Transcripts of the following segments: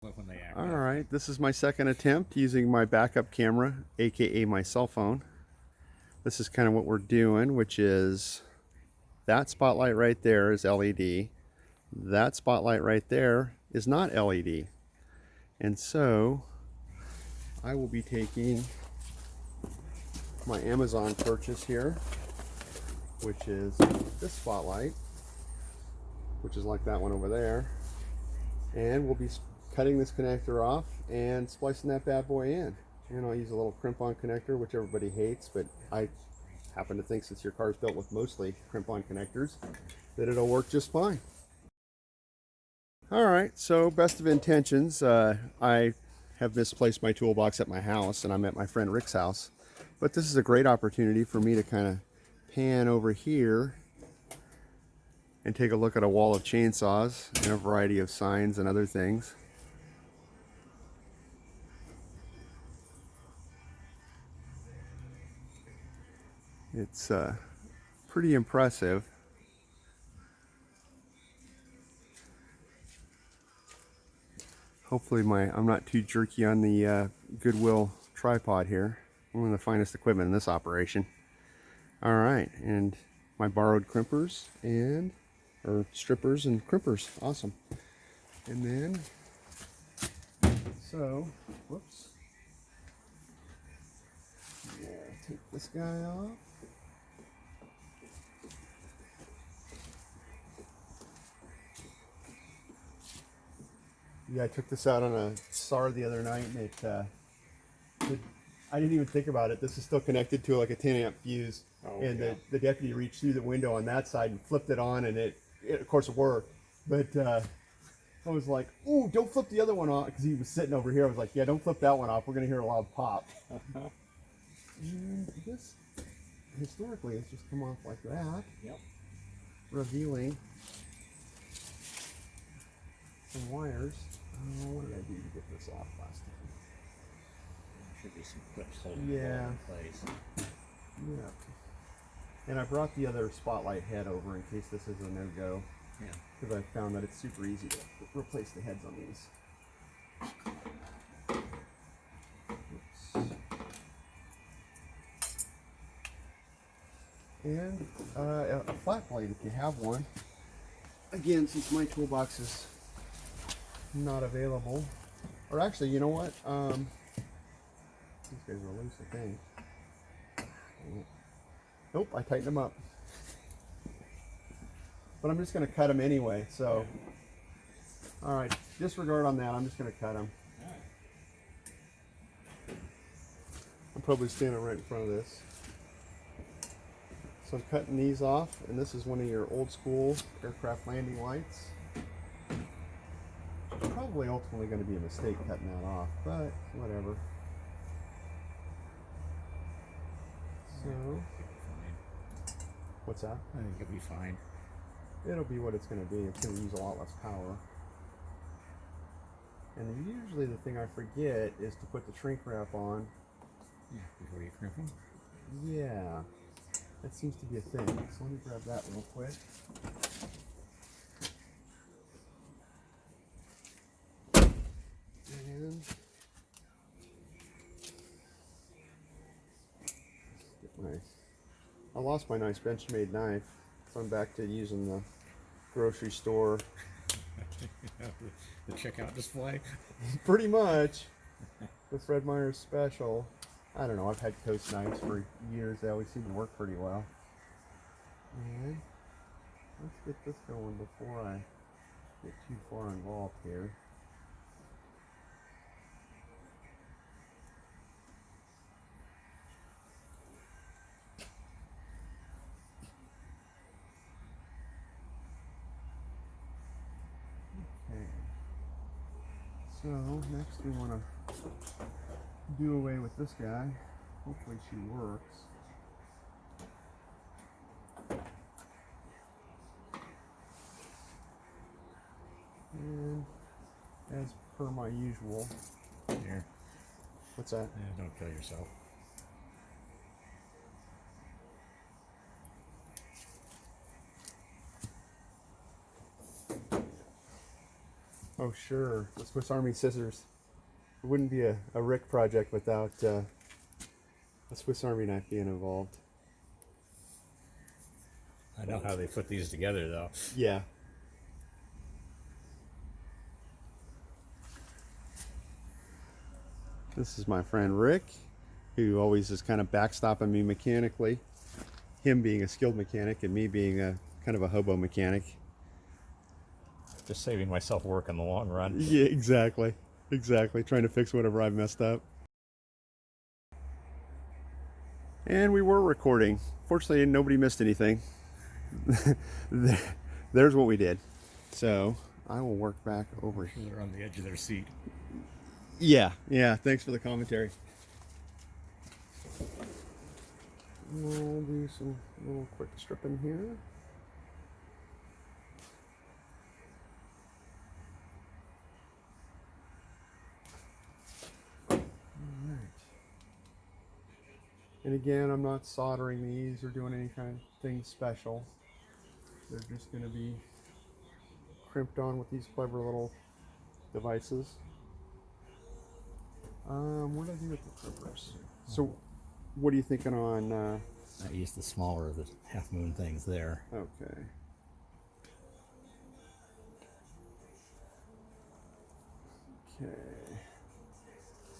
When they act All up. right, this is my second attempt using my backup camera, aka my cell phone. This is kind of what we're doing, which is that spotlight right there is LED. That spotlight right there is not LED. And so I will be taking my Amazon purchase here, which is this spotlight, which is like that one over there. And we'll be cutting this connector off and splicing that bad boy in. And I'll use a little crimp-on connector, which everybody hates, but I happen to think, since your car is built with mostly crimp-on connectors, that it'll work just fine. All right, so best of intentions. I have misplaced my toolbox at my house, and I'm at my friend Rick's house. But this is a great opportunity for me to kind of pan over here and take a look at a wall of chainsaws and a variety of signs and other things. It's pretty impressive. Hopefully I'm not too jerky on the Goodwill tripod here. One of the finest equipment in this operation. All right, and my borrowed crimpers or strippers and crimpers. Awesome. And then, whoops. Yeah, take this guy off. Yeah, I took this out on a SAR the other night, and I didn't even think about it. This is still connected to like a 10 amp fuse. Oh, And yeah. the deputy reached through the window on that side and flipped it on, and it of course worked. But I was like, "Ooh, don't flip the other one off," because he was sitting over here. I was like, "Yeah, don't flip that one off. We're gonna hear a loud pop." And this historically has just come off like that, Yep. revealing some wires. Oh, what did I do to get this off last time? There should be some clips holding it Yeah. all in place. Yeah. And I brought the other spotlight head over in case this is a no-go, Yeah. because I found that it's super easy to replace the heads on these. Oops. And a flat blade if you have one. Again, since my toolbox is not available, or actually, you know what? These guys are loose, I think. Dang it. Nope, I tightened them up. But I'm just going to cut them anyway, so. All right, disregard on that. I'm just going to cut them. All right. I'm probably standing right in front of this. So I'm cutting these off, and this is one of your old school aircraft landing lights. Probably ultimately going to be a mistake cutting that off, but whatever. So, what's that? I think it'll be fine. It'll be what it's going to be. It's going to use a lot less power. And usually the thing I forget is to put the shrink wrap on. Yeah, before you crimp them. Yeah, that seems to be a thing. So let me grab that real quick. And I lost my nice Benchmade knife, so I'm back to using the grocery store. The checkout display. Pretty much. The Fred Meyer's special. I don't know, I've had Coast knives for years. They always seem to work pretty well. And let's get this going before I get too far involved here. Okay. So next we want to do away with this guy. Hopefully she works. And as per my usual. Here. What's that? Yeah, don't kill yourself. Oh, sure. The Swiss Army scissors. It wouldn't be a Rick project without a Swiss Army knife being involved. I know how they put these together, though. Yeah. This is my friend Rick, who always is kind of backstopping me mechanically. Him being a skilled mechanic and me being a kind of a hobo mechanic. Just saving myself work in the long run. Yeah, exactly. Exactly. Trying to fix whatever I messed up. And we were recording. Fortunately, nobody missed anything. There's what we did. So I will work back over here. They're on the edge of their seat. Yeah, yeah. Thanks for the commentary. We'll do some little quick stripping here. And again, I'm not soldering these or doing any kind of thing special. They're just going to be crimped on with these clever little devices. What did I do with the crimpers? So, what are you thinking on? I used the smaller of the half moon things there. Okay. Okay.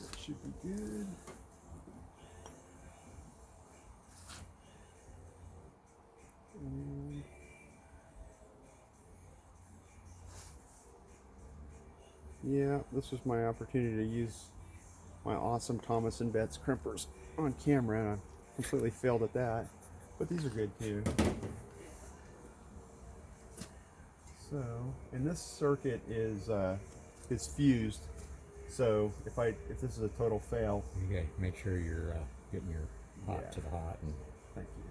That should be good. Yeah, this was my opportunity to use my awesome Thomas and Betts crimpers on camera, and I completely failed at that. But these are good too. So, and this circuit is fused. So if this is a total fail, You gotta make sure you're getting your hot to the hot. And thank you.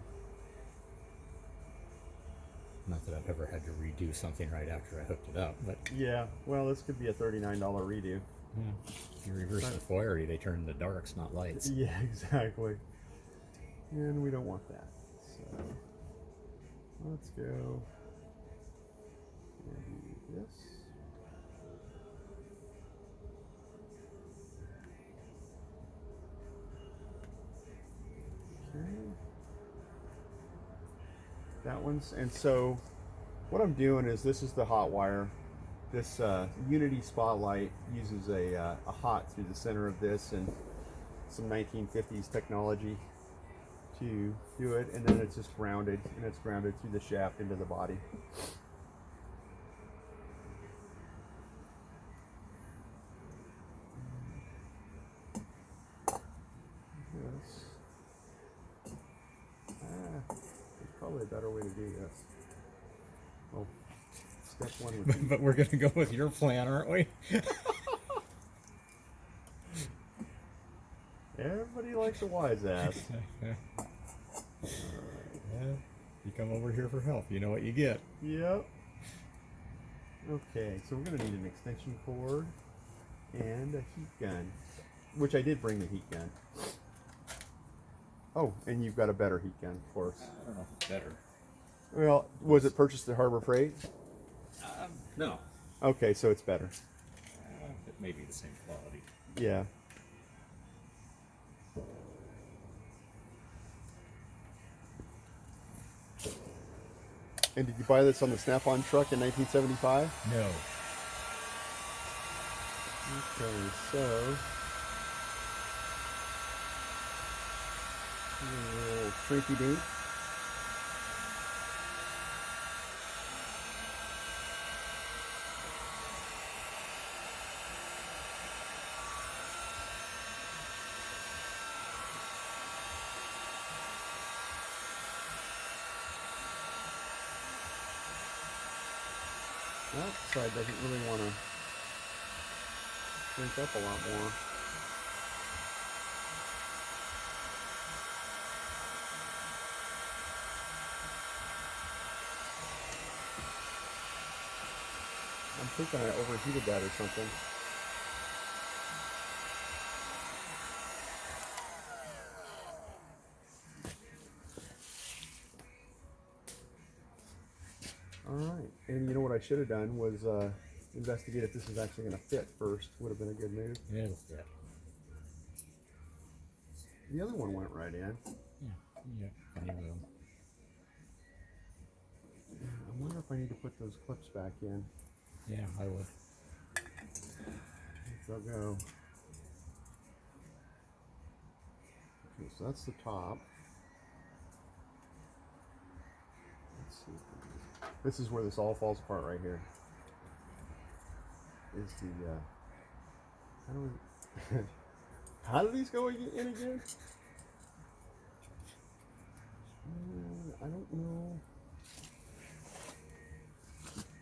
not that I've ever had to redo something right after I hooked it up, but Yeah, well, this could be a $39 redo. yeah, if you reverse the polarity, they turn to darks, not lights. Yeah, exactly. And we don't want that. So let's go and do this. Okay. That one's, and so what I'm doing is this is the hot wire. This Unity Spotlight uses a hot through the center of this and some 1950s technology to do it, and then it's just grounded, and it's grounded through the shaft into the body. Yes. There's probably a better way to do this. Oh, step one would be But we're gonna go with your plan, aren't we? everybody likes a wise ass. Yeah, you come over here for help, you know what you get. Yep. Okay, so we're going to need an extension cord and a heat gun, which I did bring the heat gun. Oh, and you've got a better heat gun, of course. I don't know if it's better. Well, was it purchased at Harbor Freight? No. Okay, so it's better. It may be the same quality. Yeah. And did you buy this on the Snap-on truck in 1975? No. Okay, so a little shrinky dink. That side doesn't really want to shrink up a lot more. I'm thinking I overheated that or something. All right, and you know what I should have done was investigate if this is actually going to fit first. Would have been a good move. Yeah, it'll fit. The other one went right in. Yeah, plenty of room. I wonder if I need to put those clips back in. Yeah, I would. They'll go. Okay, so that's the top. Let's see. This is where this all falls apart right here. Is the how do we how do these go in again? I don't know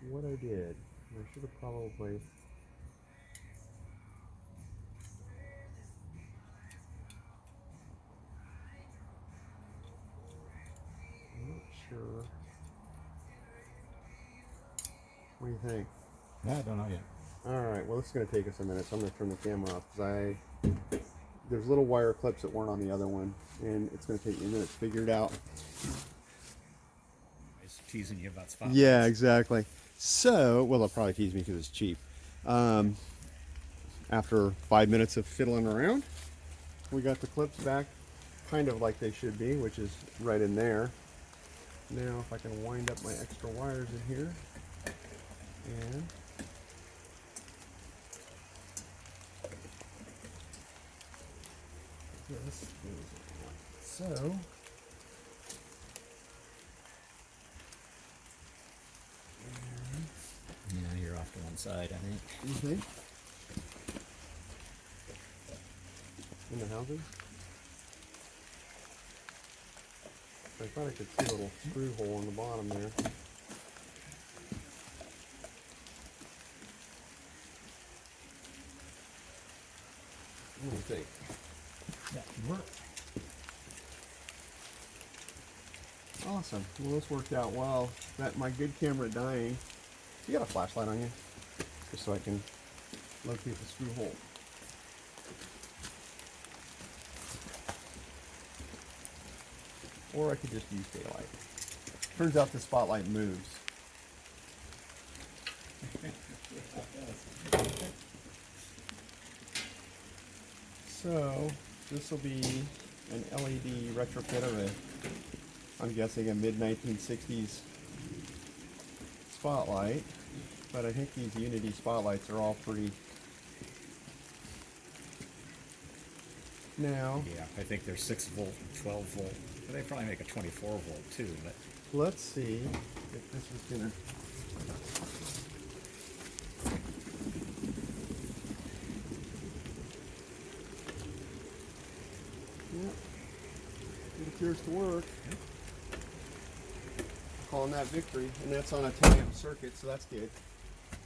what I did. I should have probably. I'm not sure. What do you think? Yeah, I don't know yet. All right. Well, this is going to take us a minute, so I'm going to turn the camera off because there's little wire clips that weren't on the other one, and it's going to take me a minute to figure it out. He's teasing you about spotlights. Yeah, exactly. So, well, they'll probably tease me because it's cheap. After 5 minutes of fiddling around, we got the clips back kind of like they should be, which is right in there. Now, if I can wind up my extra wires in here, and this is so. Yeah, you're off to one side, I think. You think? In the housing? I thought I could see a little screw hole in the bottom there. What do you think? That could work. Awesome. Well, this worked out well. That my good camera dying. You got a flashlight on you? Just so I can locate the screw hole. Or I could just use daylight. Turns out the spotlight moves. So this will be an LED retrofit of a, I'm guessing a mid-1960s spotlight, but I think these Unity spotlights are all pretty. Now, Yeah, I think they're 6 volt and 12 volt. But they probably make a 24 volt too, but let's see if this was gonna. Yep, it appears to work. Calling that victory, and that's on a 10 amp circuit, so that's good.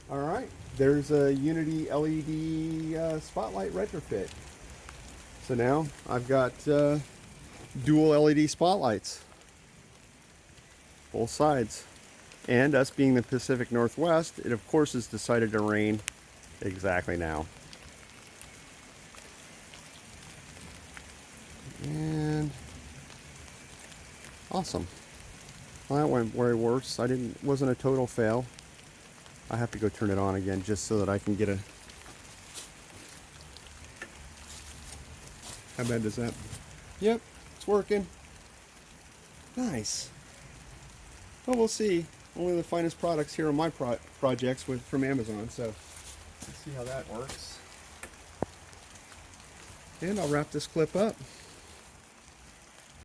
All right, there's a Unity LED spotlight retrofit. So now I've got dual LED spotlights, both sides. And us being the Pacific Northwest, it of course has decided to rain exactly now. And awesome. Well, that went where it works. Wasn't a total fail. I have to go turn it on again just so that I can get a. How bad does that? Yep, it's working. Nice. Well, we'll see. Only the finest products here on my projects from Amazon. So let's see how that works. And I'll wrap this clip up.